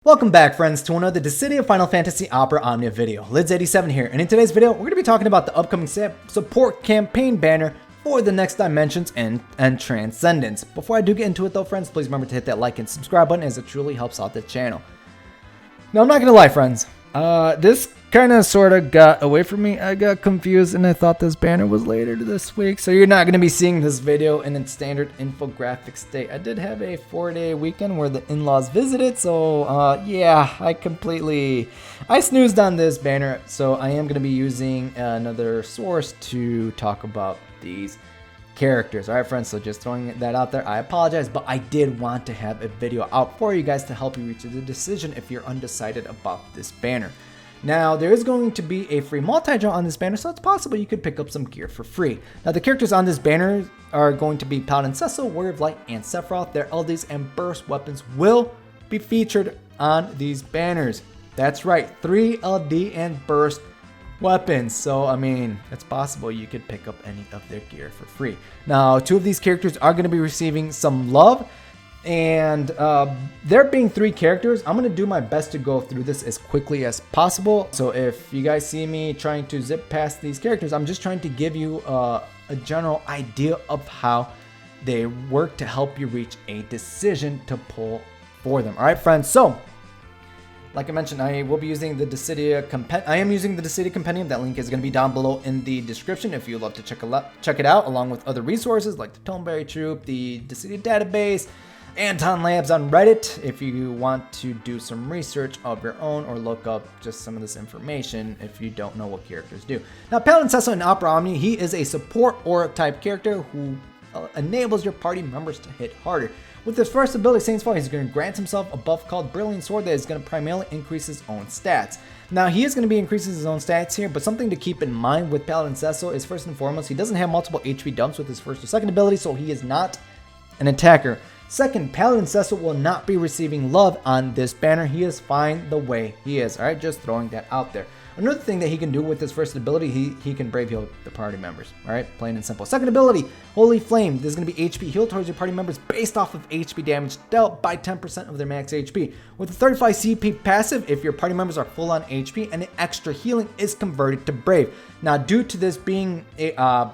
Welcome back, friends, to another Dissidia Final Fantasy Opera Omnia video. Lids87 here, and in today's video, we're going to be talking about the upcoming support campaign banner for the next dimensions and transcendence. Before I do get into it though, friends, please remember to hit that like and subscribe button as it truly helps out the channel. Now, I'm not going to lie, friends. This kind of sort of got away from me. I got confused and I thought this banner was later this week. So you're not going to be seeing this video in its standard infographic state. I did have a 4-day weekend where the in-laws visited. So yeah, I snoozed on this banner. So I am going to be using another source to talk about these characters. All right, friends, so just throwing that out there. I apologize, but I did want to have a video out for you guys to help you reach the decision if you're undecided about this banner. Now, there is going to be a free multi-draw on this banner, so it's possible you could pick up some gear for free. Now, the characters on this banner are going to be Paladin Cecil, Warrior of Light, and Sephiroth. Their LDs and burst weapons will be featured on these banners. That's right, 3 LD and burst weapons. So, I mean, it's possible you could pick up any of their gear for free. Now, 2 of these characters are going to be receiving some love. And there being 3 characters, I'm going to do my best to go through this as quickly as possible. So if you guys see me trying to zip past these characters, I'm just trying to give you a general idea of how they work to help you reach a decision to pull for them. All right, friends. So, like I mentioned, I will be using the Dissidia Compendium. I am using the Dissidia Compendium. That link is going to be down below in the description if you'd love to check it out, along with other resources like the Toneberry Troop, the Dissidia Database, Anton Labs on Reddit if you want to do some research of your own or look up just some of this information if you don't know what characters do. Now, Paladin Cecil in Opera Omnia, he is a support aura type character who enables your party members to hit harder. With his first ability, Saint's Fall, he's going to grant himself a buff called Brilliant Sword that is going to primarily increase his own stats. Now, he is going to be increasing his own stats here, but something to keep in mind with Paladin Cecil is, first and foremost, he doesn't have multiple HP dumps with his first or second ability, so he is not an attacker. Second, Paladin Cecil will not be receiving love on this banner. He is fine the way he is. All right, just throwing that out there. Another thing that he can do with his first ability, he can brave heal the party members. All right, plain and simple. Second ability, Holy Flame. This is going to be HP heal towards your party members based off of HP damage dealt by 10% of their max HP. With a 35 CP passive, if your party members are full on HP and the extra healing is converted to brave. Now, due to this being a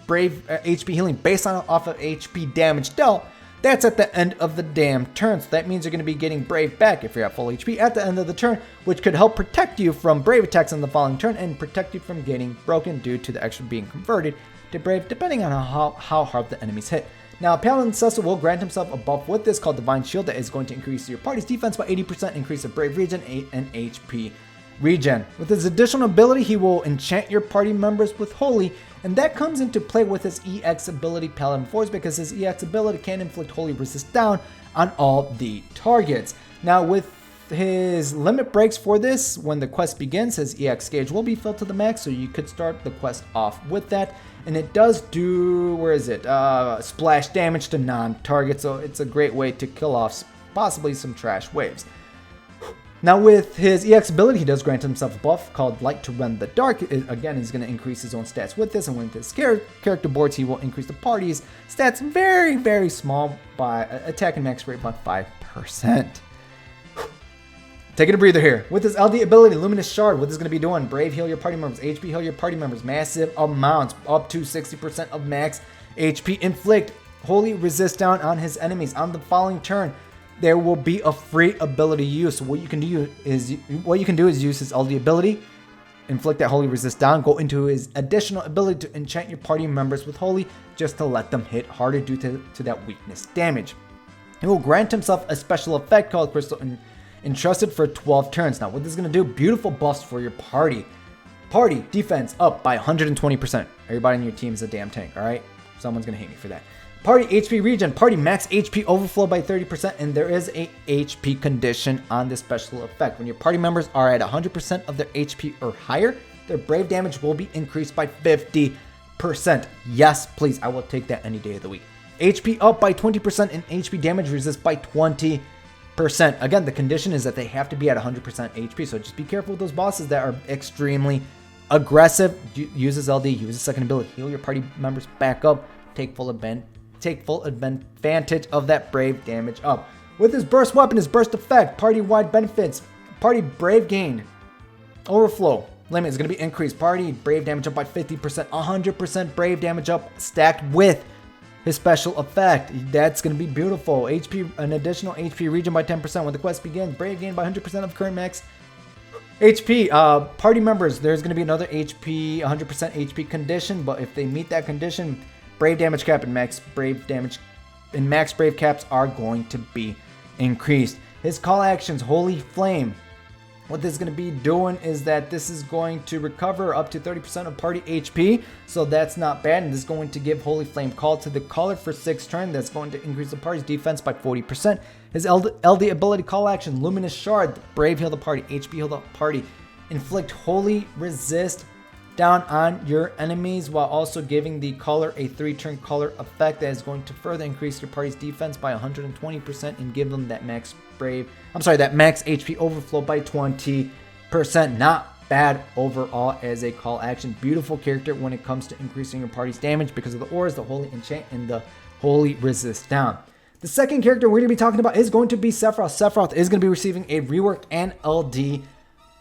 brave HP healing based off of HP damage dealt, that's at the end of the damn turn. So that means you're going to be getting Brave back if you're at full HP at the end of the turn, which could help protect you from Brave attacks on the following turn and protect you from getting broken due to the extra being converted to Brave, depending on how hard the enemies hit. Now, Paladin Cecil will grant himself a buff with this called Divine Shield that is going to increase your party's defense by 80%, increase of Brave regen, and HP regen. With his additional ability, he will enchant your party members with Holy, and that comes into play with his EX ability, Paladin Force, because his EX ability can inflict Holy Resist down on all the targets. Now, with his limit breaks for this, when the quest begins, his EX gauge will be filled to the max, so you could start the quest off with that. And it does do, splash damage to non-targets, so it's a great way to kill off possibly some trash waves. Now, with his EX ability, he does grant himself a buff called Light to Run the Dark. Again, he's going to increase his own stats with this, and with his character boards, he will increase the party's stats very, very small by attack and max rate by 5%. Taking a breather here. With his LD ability, Luminous Shard, what this is going to be doing? Brave heal your party members, HP heal your party members, massive amounts, up to 60% of max HP. Inflict Holy Resist down on his enemies on the following turn. There will be a free ability use. So what you can do is use his LD ability, inflict that Holy Resist down, go into his additional ability to enchant your party members with Holy, just to let them hit harder due to that weakness damage. He will grant himself a special effect called Crystal Entrusted for 12 turns. Now, what this is going to do, beautiful buffs for your party. Party defense up by 120%. Everybody in your team is a damn tank, all right? Someone's going to hate me for that. Party HP regen, party max HP overflow by 30%, and there is a HP condition on this special effect. When your party members are at 100% of their HP or higher, their brave damage will be increased by 50%. Yes, please, I will take that any day of the week. HP up by 20% and HP damage resist by 20%. Again, the condition is that they have to be at 100% HP, so just be careful with those bosses that are extremely aggressive. Use his LD, use his second ability, heal your party members back up, take full advantage of that brave damage up. With his burst weapon, his burst effect, party-wide benefits, party brave gain, overflow limit is going to be increased. Party brave damage up by 50%, 100% brave damage up stacked with his special effect. That's going to be beautiful. HP, an additional HP regen by 10% when the quest begins. Brave gain by 100% of current max HP. Party members, there's going to be another HP, 100% HP condition, but if they meet that condition, brave damage cap and max brave damage and max brave caps are going to be increased. His call actions, Holy Flame. What this is going to be doing is that this is going to recover up to 30% of party HP, so that's not bad. And this is going to give Holy Flame Call to the caller for 6 turns. That's going to increase the party's defense by 40%. His LD ability call action, Luminous Shard, Brave heal the party, HP heal the party, inflict Holy Resist down on your enemies while also giving the caller a 3-turn caller effect that is going to further increase your party's defense by 120% and give them that max HP overflow by 20%. Not bad overall as a call action. Beautiful character when it comes to increasing your party's damage because of the auras, the Holy Enchant, and the Holy Resist down. The second character we're going to be talking about is going to be Sephiroth. Sephiroth is going to be receiving a rework and LD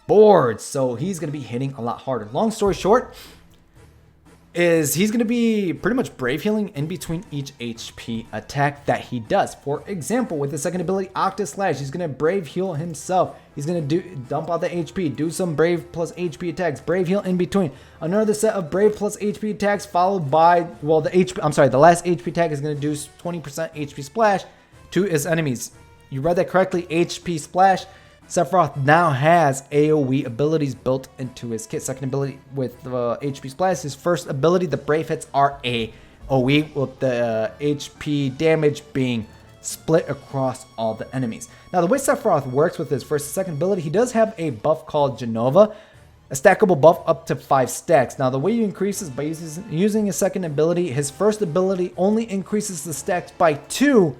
board, so he's going to be hitting a lot harder. Long story short is he's going to be pretty much brave healing in between each HP attack that he does. For example, with the second ability Octa Slash, he's going to brave heal himself. He's going to dump out the HP, do some brave plus HP attacks, brave heal in between. Another set of brave plus HP attacks followed by, well, the last HP attack is going to do 20% HP splash to his enemies. You read that correctly, HP splash. Sephiroth now has AoE abilities built into his kit. Second ability with HP Splash. His first ability, the Brave Hits, are AoE, with the HP damage being split across all the enemies. Now, the way Sephiroth works with his first and second ability, he does have a buff called Genova, a stackable buff up to 5 stacks. Now, the way you increase is by using his second ability. His first ability only increases the stacks by 2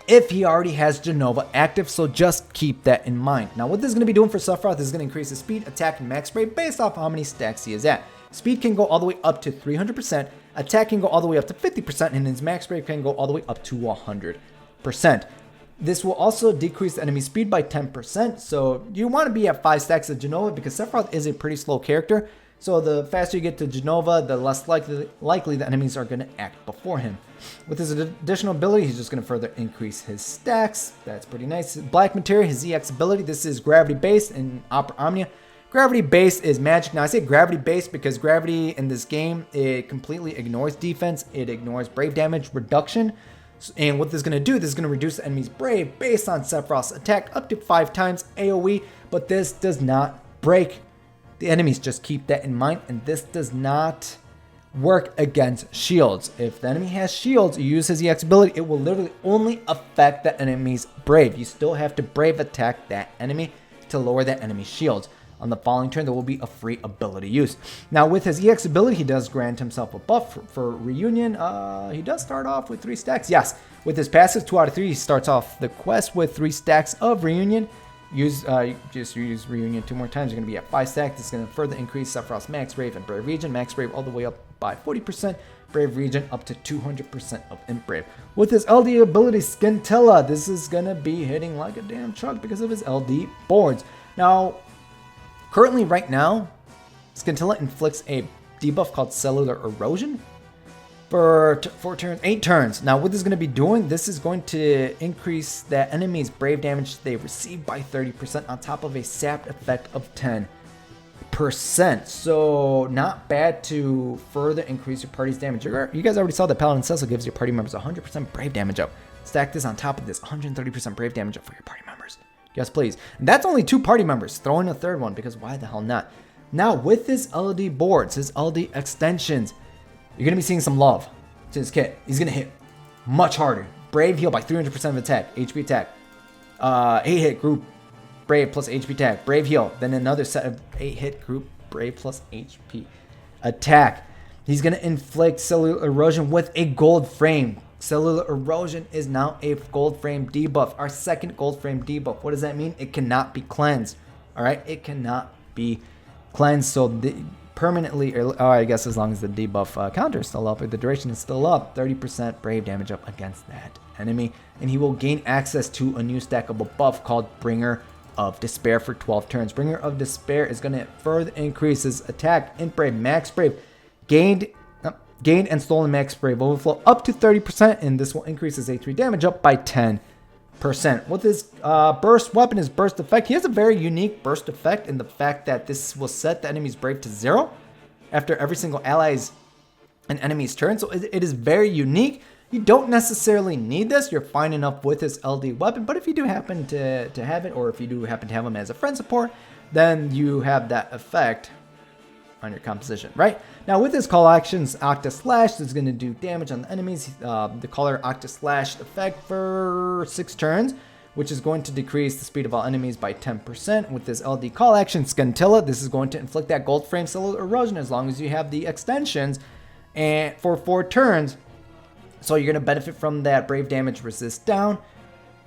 if he already has Genova active, so just keep that in mind. Now, what this is going to be doing for Sephiroth is going to increase his speed, attack, and max brave based off how many stacks he is at. Speed can go all the way up to 300%, attack can go all the way up to 50%, and his max brave can go all the way up to 100%. This will also decrease the enemy speed by 10%, so you want to be at 5 stacks of Genova because Sephiroth is a pretty slow character. So the faster you get to Genova, the less likely the enemies are going to act before him. With his additional ability, he's just going to further increase his stacks. That's pretty nice. Black Materia, his EX ability. This is gravity based in Omnia. Gravity based is magic. Now I say gravity based because gravity in this game, it completely ignores defense. It ignores brave damage reduction. And what this is going to do, this is going to reduce the enemy's brave based on Sephiroth's attack up to 5 times AoE. But this does not break the enemies, just keep that in mind. And this does not work against shields. If the enemy has shields, you use his EX ability, it will literally only affect the enemy's brave. You still have to brave attack that enemy to lower that enemy's shields. On the following turn, there will be a free ability use. Now, with his EX ability, he does grant himself a buff for reunion. He does start off with 3 stacks. Yes, with his passive 2 out of 3, he starts off the quest with 3 stacks of reunion. Use reunion 2 more times, you're going to be at 5 stacks. This is going to further increase Sephiroth's max brave and brave regen. Max brave all the way up by 40%, brave regen up to 200% of imp brave. With his LD ability Scintilla, this is going to be hitting like a damn truck because of his LD boards. Now, currently right now, Scintilla inflicts a debuff called Cellular Erosion for 8 turns. Now, what this is going to be doing, this is going to increase that enemy's brave damage they receive by 30% on top of a sapped effect of 10%. So, not bad to further increase your party's damage. You guys already saw that Paladin Cecil gives your party members 100% brave damage up. Stack this on top of this 130% brave damage up for your party members. Yes, please. And that's only 2 party members. Throw in a third one because why the hell not? Now, with his LD boards, his LD extensions, you're going to be seeing some love to his kit. He's going to hit much harder. Brave heal by 300% of attack, HP attack. 8-hit group brave plus HP attack. Brave heal. Then another set of 8-hit group brave plus HP attack. He's going to inflict cellular erosion with a gold frame. Cellular erosion is now a gold frame debuff. Our second gold frame debuff. What does that mean? It cannot be cleansed. All right? It cannot be cleansed. So permanently, or I guess as long as the debuff counter is still up, or the duration is still up, 30% brave damage up against that enemy, and he will gain access to a new stackable buff called Bringer of Despair for 12 turns. Bringer of Despair is going to further increase his attack, int brave, max brave, gained and stolen max brave overflow up to 30%, and this will increase his HP damage up by 10%. With his burst weapon, his burst effect, he has a very unique burst effect in the fact that this will set the enemy's brave to 0 after every single ally's and enemy's turn. So it is very unique. You don't necessarily need this. You're fine enough with his LD weapon, but if you do happen to have it, or if you do happen to have him as a friend support, then you have that effect on your composition, right? Now with his call actions, Octa Slash is going to do damage on the enemies. The caller Octa Slash effect for 6 turns, which is going to decrease the speed of all enemies by 10%. With this LD call action, Scintilla, this is going to inflict that gold frame cellular erosion as long as you have the extensions and for 4 turns. So you're going to benefit from that brave damage resist down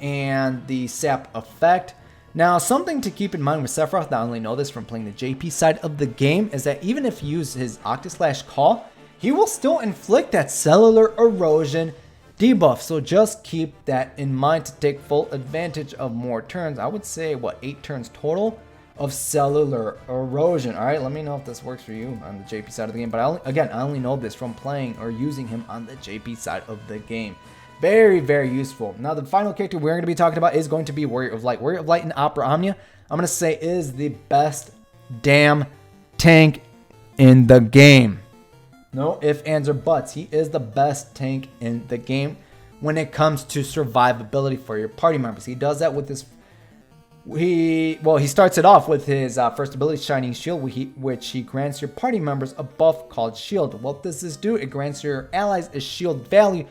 and the sap effect. Now, something to keep in mind with Sephiroth, I only know this from playing the JP side of the game, is that even if you use his Octaslash call, he will still inflict that cellular erosion debuff. So just keep that in mind to take full advantage of more turns. I would say, 8 turns total of cellular erosion. All right, let me know if this works for you on the JP side of the game. But I only know this from playing or using him on the JP side of the game. Very, very useful. Now, the final character we're going to be talking about is going to be Warrior of Light. Warrior of Light in Opera Omnia, I'm going to say, is the best damn tank in the game. No ifs, ands, or buts. He is the best tank in the game when it comes to survivability for your party members. He does that with his... He starts it off with his first ability, Shining Shield, which he grants your party members a buff called Shield. What does this do? It grants your allies a shield value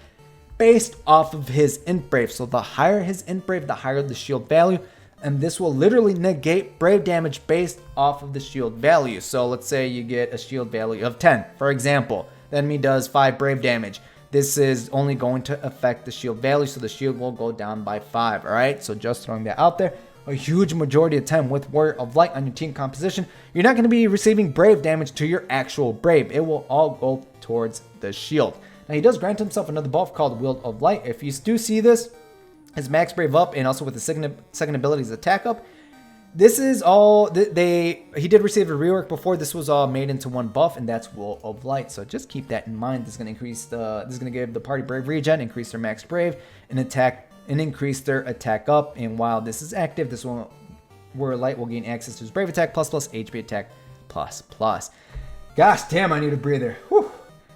based off of his int brave. So the higher his int brave, the higher the shield value, and this will literally negate brave damage based off of the shield value. So let's say you get a shield value of 10, for example. The enemy does 5 brave damage. This is only going to affect the shield value, so the shield will go down by 5. All right, so just throwing that out there. A huge majority of time with Warrior of Light on your team composition, you're not going to be receiving brave damage to your actual brave. It will all go towards the shield. Now, he does grant himself another buff called Wield of Light. If you do see this, his max brave up, and also with the second ability's attack up, this is all, he did receive a rework before. This was all made into one buff, and that's Wield of Light. So just keep that in mind. This is going to give the party brave regen, increase their max brave, and increase their attack up. And while this is active, this will, Warrior Light will gain access to his brave attack plus HP attack plus. Gosh damn, I need a breather. Whew. All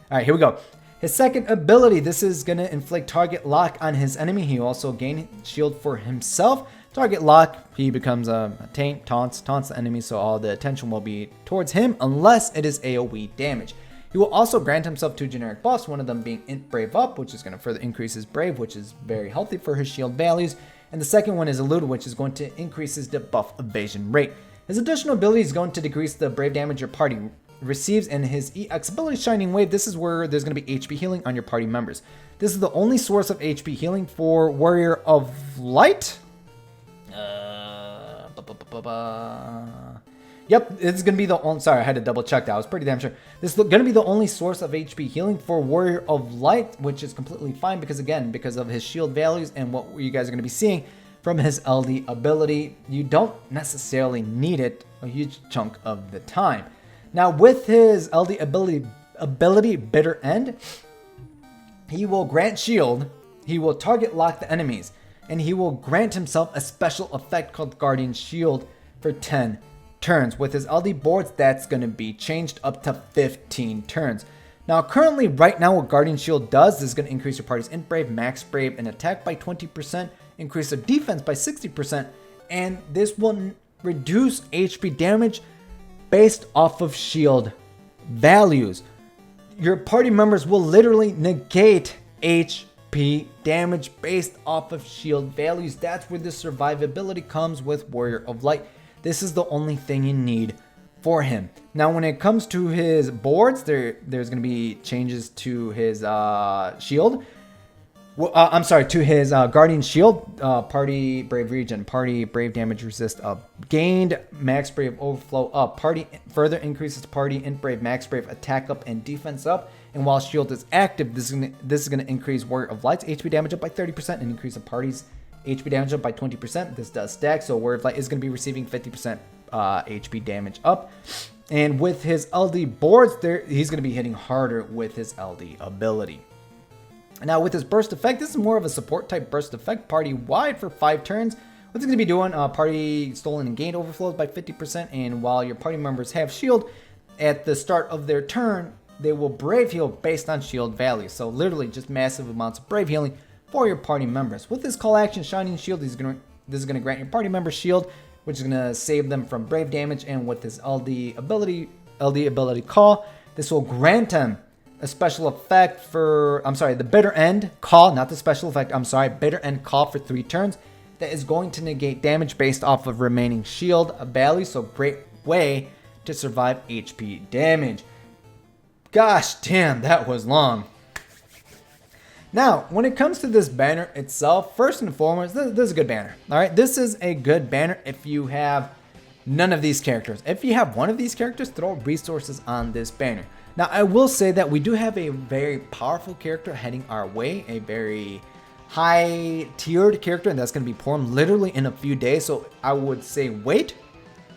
right, here we go. His second ability, this is going to inflict target lock on his enemy. He also gain shield for himself. Target lock, he becomes a taint, taunts the enemy, so all the attention will be towards him unless it is AoE damage. He will also grant himself 2 generic buffs, one of them being int brave up, which is going to further increase his brave, which is very healthy for his shield values. And the second one is elude, which is going to increase his debuff evasion rate. His additional ability is going to decrease the brave damage your party receives, and his EX ability, Shining Wave, this is where there's going to be HP healing on your party members. This is the only source of HP healing for Warrior of Light. Yep, it's going to be the only... Sorry, I had to double check that. I was pretty damn sure. This is going to be the only source of HP healing for Warrior of Light, which is completely fine because, again, because of his shield values and what you guys are going to be seeing from his LD ability, you don't necessarily need it a huge chunk of the time. Now, with his LD ability Bitter End, he will grant shield, he will target lock the enemies, and he will grant himself a special effect called Guardian Shield for 10 turns. With his LD boards, that's going to be changed up to 15 turns. Now, currently, right now, what Guardian Shield does, this is going to increase your party's int brave, max brave, and attack by 20%, increase their defense by 60%, and this will reduce HP damage based off of shield values. Your party members will literally negate HP damage based off of shield values. That's where the survivability comes with Warrior of Light. This is the only thing you need for him. Now, when it comes to his boards, there's going to be changes to his shield. To his Guardian Shield, party brave regen, party brave damage resist up, gained max brave overflow up, party further increases party int brave, max brave attack up, and defense up, And while shield is active, this is gonna increase Warrior of Light's HP damage up by 30% and increase the party's HP damage up by 20%. This does stack, so Warrior of Light is gonna be receiving 50% HP damage up. And with his LD boards, he's gonna be hitting harder with his LD ability. Now with his burst effect, this is more of a support type burst effect, party wide for 5 turns. What's it going to be doing? Party stolen and gained overflows by 50%, and while your party members have shield, at the start of their turn, they will brave heal based on shield value. So literally just massive amounts of brave healing for your party members. With this call action, Shining Shield, this is going to grant your party members shield, which is going to save them from brave damage. And with this LD ability call, this will grant them a special effect for, the bitter end call, not the special effect, bitter end call for 3 turns. That is going to negate damage based off of remaining shield value, so great way to survive HP damage. Gosh damn, that was long. Now, when it comes to this banner itself, first and foremost, this is a good banner. Alright, this is a good banner if you have none of these characters. If you have one of these characters, throw resources on this banner. Now, I will say that we do have a very powerful character heading our way, a very high tiered character, and that's going to be Porum literally in a few days. So I would say wait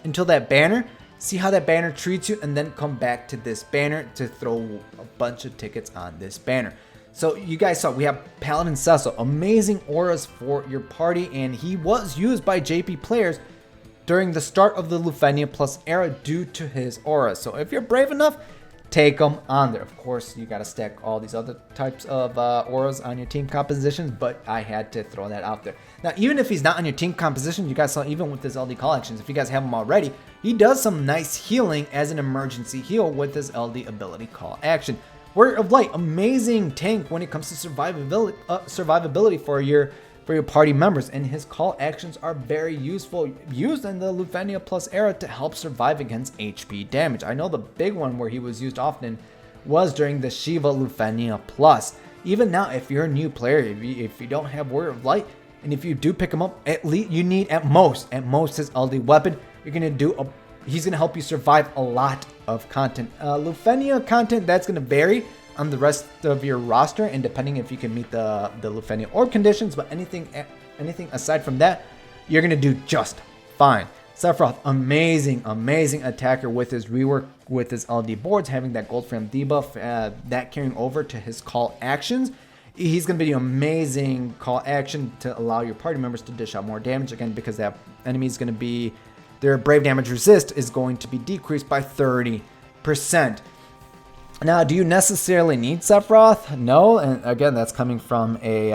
until that banner, see how that banner treats you, and then come back to this banner to throw a bunch of tickets on this banner. So you guys saw we have Paladin Cecil, amazing auras for your party, and he was used by JP players during the start of the Lufenia Plus era due to his aura. So if you're brave enough, take them on there. Of course, you got to stack all these other types of auras on your team compositions, but I had to throw that out there. Now, even if he's not on your team composition, you guys saw even with his LD call actions, if you guys have him already, he does some nice healing as an emergency heal with his LD ability call action. Warrior of Light, amazing tank when it comes to survivability for your party members, and his call actions are very useful, used in the Lufenia Plus era to help survive against HP damage. I know the big one where he was used often was during the Shiva Lufenia Plus. Even now, if you're a new player, if you don't have Warrior of Light, and if you do pick him up, at least you need at most his LD weapon. He's gonna help you survive a lot of content. Lufenia content, that's gonna vary on the rest of your roster, and depending if you can meet the Lufenia orb conditions, but anything aside from that, you're gonna do just fine. Sephiroth, amazing attacker with his rework, with his LD boards, having that gold frame debuff, that carrying over to his call actions. He's gonna be an amazing call action to allow your party members to dish out more damage, again, because that enemy is gonna be, their brave damage resist is going to be decreased by 30%. Now, do you necessarily need Sephiroth? No, and again, that's coming from a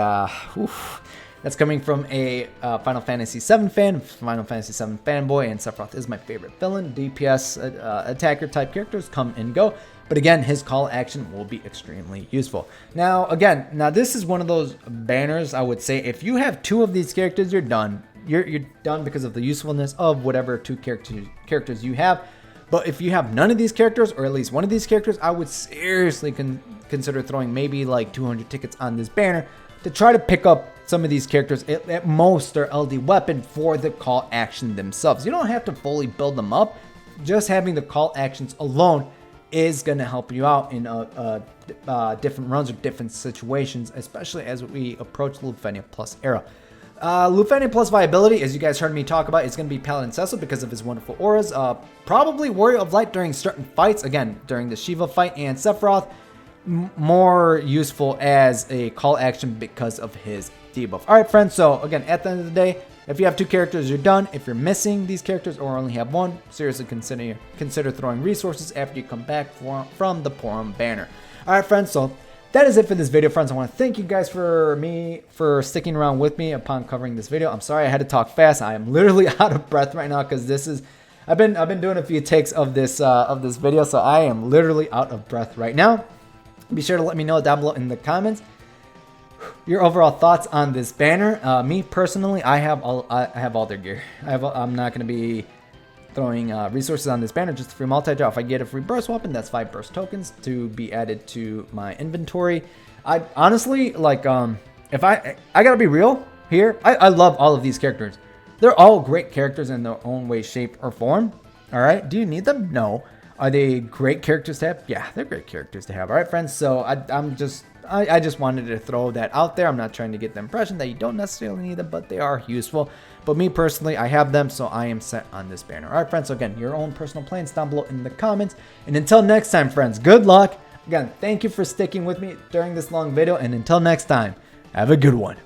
Final Fantasy VII fan, Final Fantasy VII fanboy, and Sephiroth is my favorite villain. DPS attacker type characters come and go, but again, his call action will be extremely useful. Now, this is one of those banners. I would say if you have 2 of these characters, you're done. You're done because of the usefulness of whatever 2 characters you have. But if you have none of these characters, or at least one of these characters, I would seriously consider throwing maybe like 200 tickets on this banner to try to pick up some of these characters, at most their LD weapon, for the call action themselves. You don't have to fully build them up. Just having the call actions alone is going to help you out in different runs or different situations, especially as we approach the Lufenia Plus era. Lufenia Plus viability, as you guys heard me talk about, is going to be Paladin Cecil because of his wonderful auras. Probably Warrior of Light during certain fights, again, during the Shiva fight, and Sephiroth, more useful as a call action because of his debuff. Alright friends, so again, at the end of the day, if you have 2 characters, you're done. If you're missing these characters or only have 1, seriously consider throwing resources after you come back from the Porum banner. Alright friends, so that is it for this video, friends. I want to thank you guys for sticking around with me upon covering this video. I'm sorry I had to talk fast. I am literally out of breath right now because I've been doing a few takes of this video, so I am literally out of breath right now. Be sure to let me know down below in the comments your overall thoughts on this banner. Me personally, I have all their gear. I'm not going to be throwing resources on this banner, just a free multi-draw. If I get a free burst weapon, that's 5 burst tokens to be added to my inventory. I honestly, like, if I gotta be real here, I love all of these characters. They're all great characters in their own way, shape, or form. All right, do you need them? No. Are they great characters to have? Yeah, they're great characters to have. All right, friends. So I just wanted to throw that out there. I'm not trying to get the impression that you don't necessarily need them, but they are useful. But me personally, I have them, so I am set on this banner. All right, friends. So again, your own personal plans down below in the comments. And until next time, friends, good luck. Again, thank you for sticking with me during this long video. And until next time, have a good one.